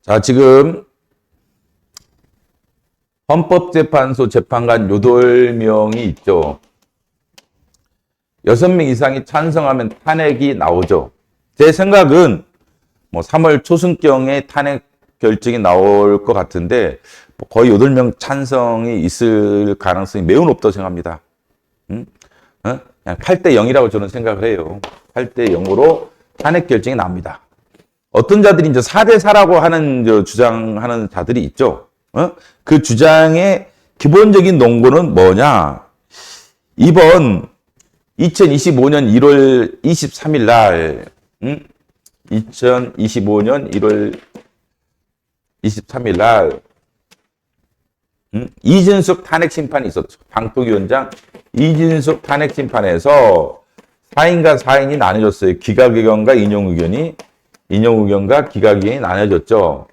자, 지금 헌법재판소 재판관 8명이 있죠. 6명 이상이 찬성하면 탄핵이 나오죠. 제 생각은 뭐 3월 초순경에 탄핵 결정이 나올 것 같은데 거의 8명 찬성이 있을 가능성이 매우 높다고 생각합니다. 그냥 8대 0이라고 저는 생각을 해요. 8대 0으로 탄핵 결정이 납니다. 어떤 자들이 이제 4대 4라고 하는 주장하는 자들이 있죠. 그 주장의 기본적인 논거는 뭐냐? 이번 2025년 1월 23일 날, 2025년 1월 23일 날, 이준석 탄핵 심판이 있었죠. 방통위원장 이준석 탄핵 심판에서 4인과 4인이 나뉘어졌어요. 기각 의견과 인용 의견이, 인용 의견과 기각 의견이 나뉘어졌죠.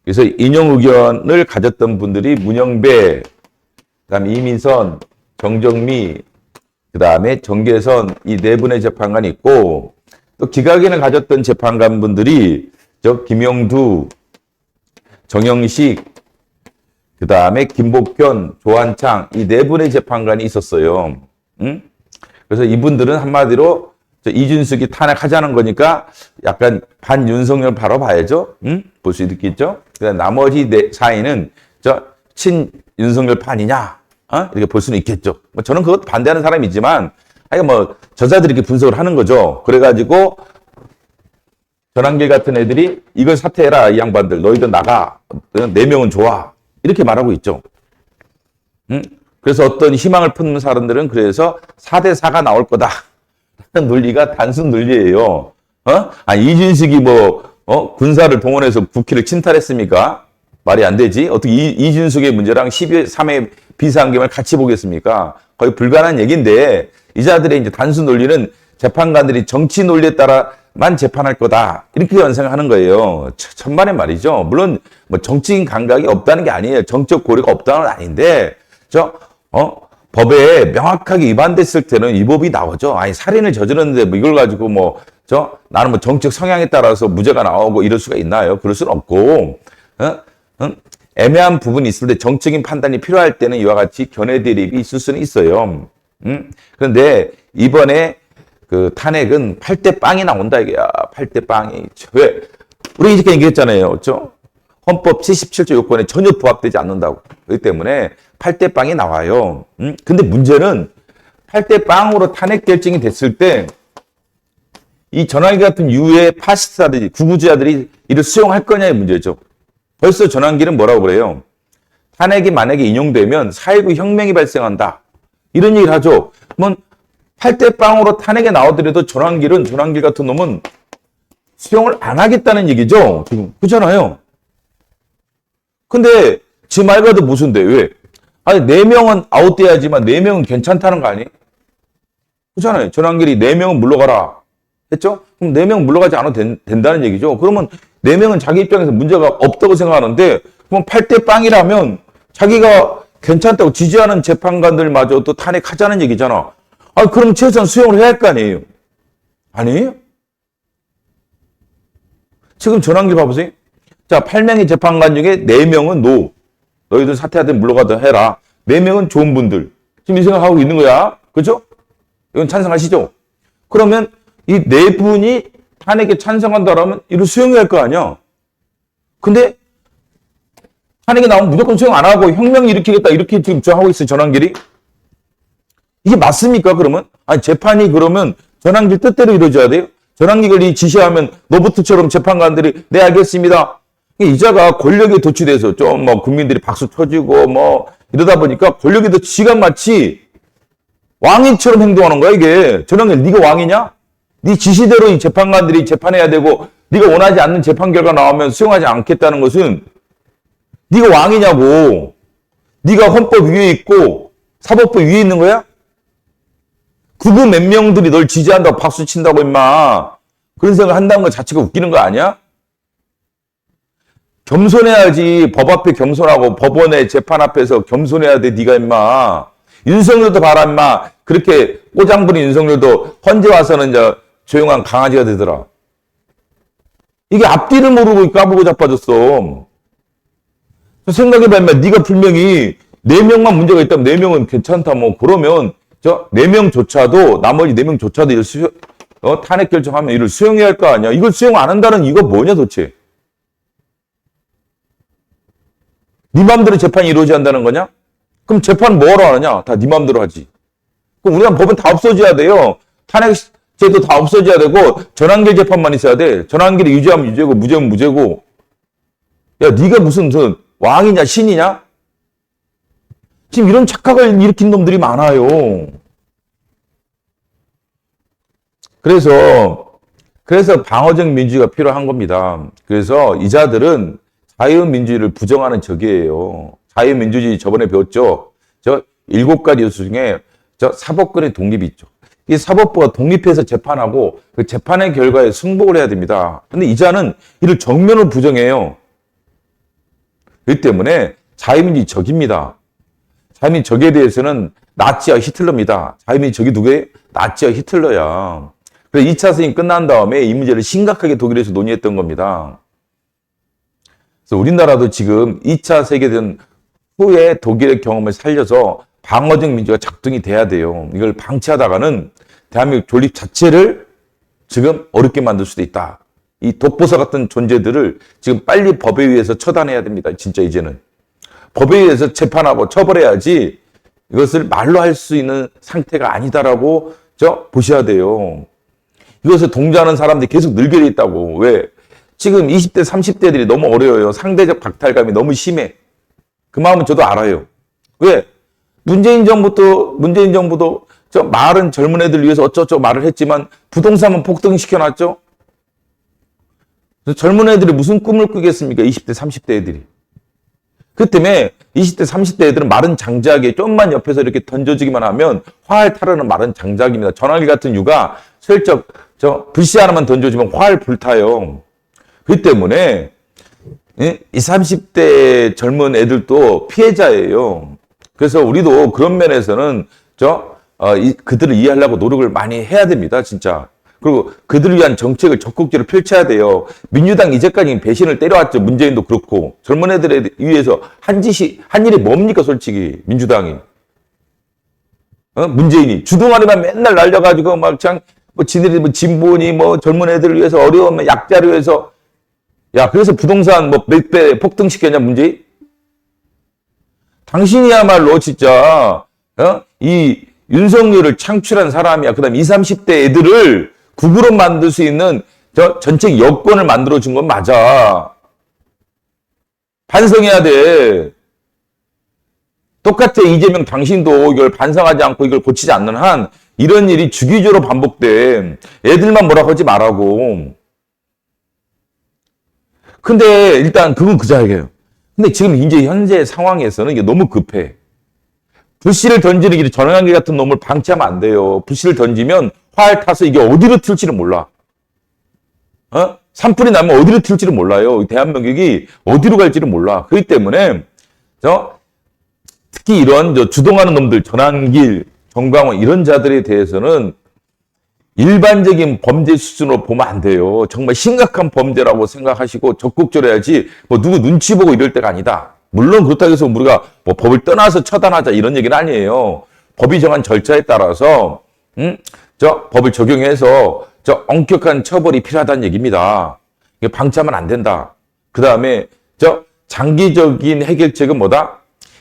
그래서 인용 의견을 가졌던 분들이 문영배, 그다음에 이민선, 정정미, 그다음에 정계선 이 네 분의 재판관이 있고 또 기각 의견을 가졌던 재판관분들이 김영두, 정영식, 그다음에 김복현, 조한창 이 네 분의 재판관이 있었어요. 그래서 이분들은 한마디로 이준석이 탄핵하자는 거니까 약간 반윤석열 바로 봐야죠. 볼 수 있겠죠. 그다음 나머지 4인은 친윤석열 판이냐, 이렇게 볼 수는 있겠죠. 뭐 저는 그것 반대하는 사람이지만, 뭐 저자들이 이렇게 분석을 하는 거죠. 그래가지고 전한길 같은 애들이 이걸 사퇴해라, 이 양반들, 너희들 나가, 4명은 좋아, 이렇게 말하고 있죠. 그래서 어떤 희망을 품는 사람들은 그래서 4대 4가 나올 거다. 라는 논리가 단순 논리예요. 이준석이 군사를 동원해서 국회를 침탈했습니까? 말이 안 되지. 어떻게 이준석의 문제랑 12.3의 비상경을 같이 보겠습니까? 거의 불가능한 얘기인데, 이 자들의 이제 단순 논리는 재판관들이 정치 논리에 따라만 재판할 거다. 이렇게 연상하는 거예요. 천만의 말이죠. 물론, 정치인 감각이 없다는 게 아니에요. 정적 고려가 없다는 건 아닌데, 법에 명확하게 위반됐을 때는 이 법이 나오죠. 살인을 저질렀는데 이걸 가지고 나는 정책 성향에 따라서 무죄가 나오고 이럴 수가 있나요? 그럴 수는 없고, 애매한 부분이 있을 때 정적인 판단이 필요할 때는 이와 같이 견해 대립이 있을 수는 있어요. 그런데 이번에 그 탄핵은 8대 빵이 나온다 이게야. 8대 빵이. 왜? 우리 이렇게 얘기했잖아요. 그렇죠? 헌법 77조 요건에 전혀 부합되지 않는다고. 그렇기 때문에 8대 빵이 나와요. 근데 문제는 8대 빵으로 탄핵 결정이 됐을 때 이 전환기 같은 유해 파시스트들이, 구구주자들이 이를 수용할 거냐의 문제죠. 벌써 전환기는 뭐라고 그래요? 탄핵이 만약에 인용되면 4.19 혁명이 발생한다. 이런 얘기를 하죠. 그러면 8대 빵으로 탄핵에 나오더라도 전환길 같은 놈은 수용을 안 하겠다는 얘기죠. 지금. 그렇잖아요. 근데 지 말 봐도 무슨데 왜? 4명은 아웃돼야지만 4명은 괜찮다는 거 아니에요? 그렇잖아요. 전환길이 4명은 물러가라 했죠? 그럼 4명은 물러가지 않아도 된다는 얘기죠. 그러면 4명은 자기 입장에서 문제가 없다고 생각하는데 그럼 8대 빵이라면 자기가 괜찮다고 지지하는 재판관들마저 또 탄핵하자는 얘기잖아. 그럼 최소한 수용을 해야 할 거 아니에요? 아니에요? 지금 전환길 봐보세요. 자, 8명의 재판관 중에 4명은 노. 너희들 사퇴하든 물러가든 해라. 4명은 좋은 분들. 지금 이 생각하고 있는 거야. 그죠? 이건 찬성하시죠? 그러면 이 4분이 탄핵에 찬성한다라면 이를 수용해야 할 거 아니야. 근데 탄핵이 나오면 무조건 수용 안 하고 혁명 일으키겠다 이렇게 지금 주장하고 있어요. 전환길이. 이게 맞습니까? 그러면? 재판이 그러면 전환길 뜻대로 이루어져야 돼요? 전환길이 지시하면 노부트처럼 재판관들이 네 알겠습니다. 이자가 권력에 도취돼서 좀 국민들이 박수 쳐주고 이러다 보니까 권력에 도취 지가 마치 왕인처럼 행동하는 거야 이게. 전환길 네가 왕이냐? 네 지시대로 이 재판관들이 재판해야 되고 네가 원하지 않는 재판 결과 나오면 수용하지 않겠다는 것은 네가 왕이냐고. 네가 헌법 위에 있고 사법부 위에 있는 거야? 그거 몇 명들이 널 지지한다고 박수 친다고 임마. 그런 생각을 한다는 것 자체가 웃기는 거 아니야? 겸손해야지. 법 앞에 겸손하고 법원의 재판 앞에서 겸손해야 돼. 네가 임마. 윤석열도 봐라 임마. 그렇게 꼬장 부린 윤석열도 헌재 와서는 조용한 강아지가 되더라. 이게 앞뒤를 모르고 까불고 자빠졌어. 생각해봐, 인마. 네가 분명히 4명만 문제가 있다면 4명은 괜찮다, 뭐. 그러면, 4명조차도, 나머지 4명조차도 이를 탄핵 결정하면 이를 수용해야 할 거 아니야. 이걸 수용 안 한다는 이거 뭐냐, 도대체. 네 맘대로 재판이 이루어져야 한다는 거냐? 그럼 재판 뭐하러 하느냐? 다 네 맘대로 하지. 그럼 우리가 법은 다 없어져야 돼요. 탄핵제도 다 없어져야 되고 전환길 재판만 있어야 돼. 전환길이 유죄하면 유죄고 무죄면 무죄고. 야, 네가 무슨 왕이냐 신이냐? 지금 이런 착각을 일으킨 놈들이 많아요. 그래서 방어적 민주주의가 필요한 겁니다. 그래서 이 자들은 자유민주주의를 부정하는 적이에요. 자유민주주의 저번에 배웠죠. 7가지 요소 중에 사법권의 독립이 있죠. 이 사법부가 독립해서 재판하고 그 재판의 결과에 승복을 해야 됩니다. 근데 이 자는 이를 정면으로 부정해요. 그렇기 때문에 자유민주주의 적입니다. 자유민주주의 적에 대해서는 나치와 히틀러입니다. 자유민주주의 적이 누구예요? 나치와 히틀러야. 그래서 2차 세계대전이 끝난 다음에 이 문제를 심각하게 독일에서 논의했던 겁니다. 그래서 우리나라도 지금 2차 세계대전 후에 독일의 경험을 살려서 방어적 민주가 작동이 돼야 돼요. 이걸 방치하다가는 대한민국 존립 자체를 지금 어렵게 만들 수도 있다. 이 독보사 같은 존재들을 지금 빨리 법에 의해서 처단해야 됩니다. 진짜 이제는. 법에 의해서 재판하고 처벌해야지 이것을 말로 할 수 있는 상태가 아니다라고 보셔야 돼요. 이것을 동조하는 사람들이 계속 늘게 돼 있다고. 왜? 지금 20대, 30대들이 너무 어려워요. 상대적 박탈감이 너무 심해. 그 마음은 저도 알아요. 왜? 문재인 정부도 말은 젊은 애들 위해서 어쩌고저쩌고 말을 했지만 부동산은 폭등시켜놨죠? 젊은 애들이 무슨 꿈을 꾸겠습니까? 20대, 30대 애들이. 그 때문에 20대, 30대 애들은 마른 장작에 좀만 옆에서 이렇게 던져주기만 하면 활 타르는 마른 장작입니다. 전화기 같은 유가 슬쩍 불씨 하나만 던져주면 활 불타요. 그 때문에 20, 30대 젊은 애들도 피해자예요. 그래서 우리도 그런 면에서는 그들을 이해하려고 노력을 많이 해야 됩니다. 진짜. 그리고 그들을 위한 정책을 적극적으로 펼쳐야 돼요. 민주당 이제까지 배신을 때려왔죠. 문재인도 그렇고. 젊은 애들에 위해서 한 일이 뭡니까, 솔직히. 민주당이. 문재인이. 주둥아리만 맨날 날려가지고 지네들이 진보니 젊은 애들을 위해서 어려운 약자를 위해서 야, 그래서 부동산 몇 배 폭등시켰냐, 문제인? 당신이야말로 진짜, 이 윤석열을 창출한 사람이야. 그 다음 20, 30대 애들을 국으로 만들 수 있는 전체 여건을 만들어준 건 맞아. 반성해야 돼. 똑같아, 이재명 당신도 이걸 반성하지 않고 이걸 고치지 않는 한 이런 일이 주기적으로 반복돼. 애들만 뭐라고 하지 말라고. 근데 일단 그건 그 자리예요. 근데 지금 이제 현재 상황에서는 이게 너무 급해. 불씨를 던지는 길이 전환기 같은 놈을 방치하면 안 돼요. 불씨를 던지면 활 타서 이게 어디로 튈지를 몰라. 산불이 나면 어디로 튈지를 몰라요. 대한민국이 어디로 갈지를 몰라. 그렇기 때문에 특히 이런 주동하는 놈들, 전환길, 정광훈 이런 자들에 대해서는 일반적인 범죄 수준으로 보면 안 돼요. 정말 심각한 범죄라고 생각하시고 적극적으로 해야지 누구 눈치 보고 이럴 때가 아니다. 물론 그렇다고 해서 우리가 법을 떠나서 처단하자 이런 얘기는 아니에요. 법이 정한 절차에 따라서 법을 적용해서 엄격한 처벌이 필요하다는 얘기입니다. 이게 방치하면 안 된다. 그 다음에 장기적인 해결책은 뭐다?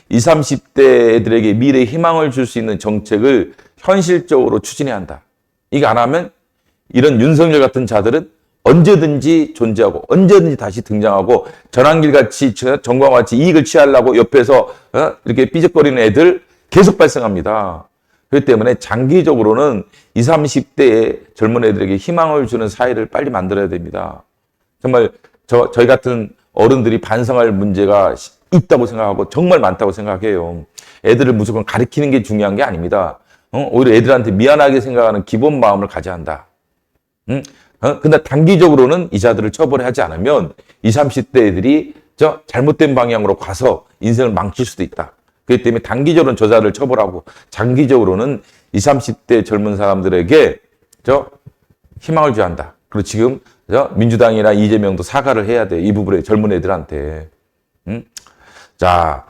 20, 30대 애들에게 미래의 희망을 줄 수 있는 정책을 현실적으로 추진해야 한다. 이거 안 하면 이런 윤석열 같은 자들은 언제든지 존재하고 언제든지 다시 등장하고 전환길 같이 정광 같이 이익을 취하려고 옆에서 이렇게 삐죽거리는 애들 계속 발생합니다. 그렇기 때문에 장기적으로는 20, 30대의 젊은 애들에게 희망을 주는 사회를 빨리 만들어야 됩니다. 정말 저희 같은 어른들이 반성할 문제가 있다고 생각하고 정말 많다고 생각해요. 애들을 무조건 가르치는 게 중요한 게 아닙니다. 오히려 애들한테 미안하게 생각하는 기본 마음을 가져야 한다. 근데 단기적으로는 이 자들을 처벌하지 않으면 20, 30대 애들이 잘못된 방향으로 가서 인생을 망칠 수도 있다. 그렇기 때문에 단기적으로는 저 자들을 처벌하고 장기적으로는 20, 30대 젊은 사람들에게 희망을 줘야 한다. 그리고 지금 그죠? 민주당이나 이재명도 사과를 해야 돼. 이 부분에 젊은 애들한테. 응? 자,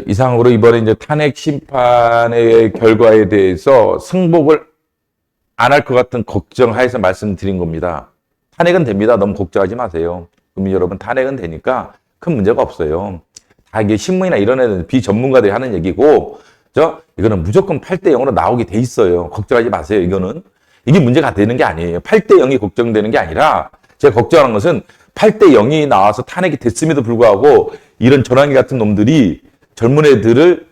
이상으로 이번에 이제 탄핵 심판의 결과에 대해서 승복을 안 할 것 같은 걱정하에서 말씀드린 겁니다. 탄핵은 됩니다. 너무 걱정하지 마세요. 국민 여러분, 탄핵은 되니까 큰 문제가 없어요. 다 이게 신문이나 이런 애들 비전문가들이 하는 얘기고, 이거는 무조건 8대 0으로 나오게 돼 있어요. 걱정하지 마세요. 이게 문제가 되는 게 아니에요. 8대 0이 걱정되는 게 아니라, 제가 걱정하는 것은 8대 0이 나와서 탄핵이 됐음에도 불구하고, 이런 전환기 같은 놈들이 젊은 애들을,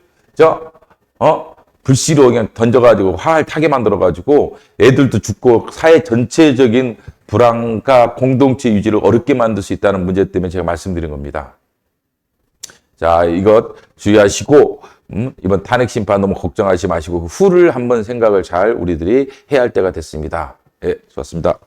불씨로 그냥 던져가지고 화를 타게 만들어가지고 애들도 죽고 사회 전체적인 불안과 공동체 유지를 어렵게 만들 수 있다는 문제 때문에 제가 말씀드린 겁니다. 자, 이것 주의하시고 이번 탄핵 심판 너무 걱정하지 마시고 그 후를 한번 생각을 잘 우리들이 해야 할 때가 됐습니다. 예, 좋았습니다.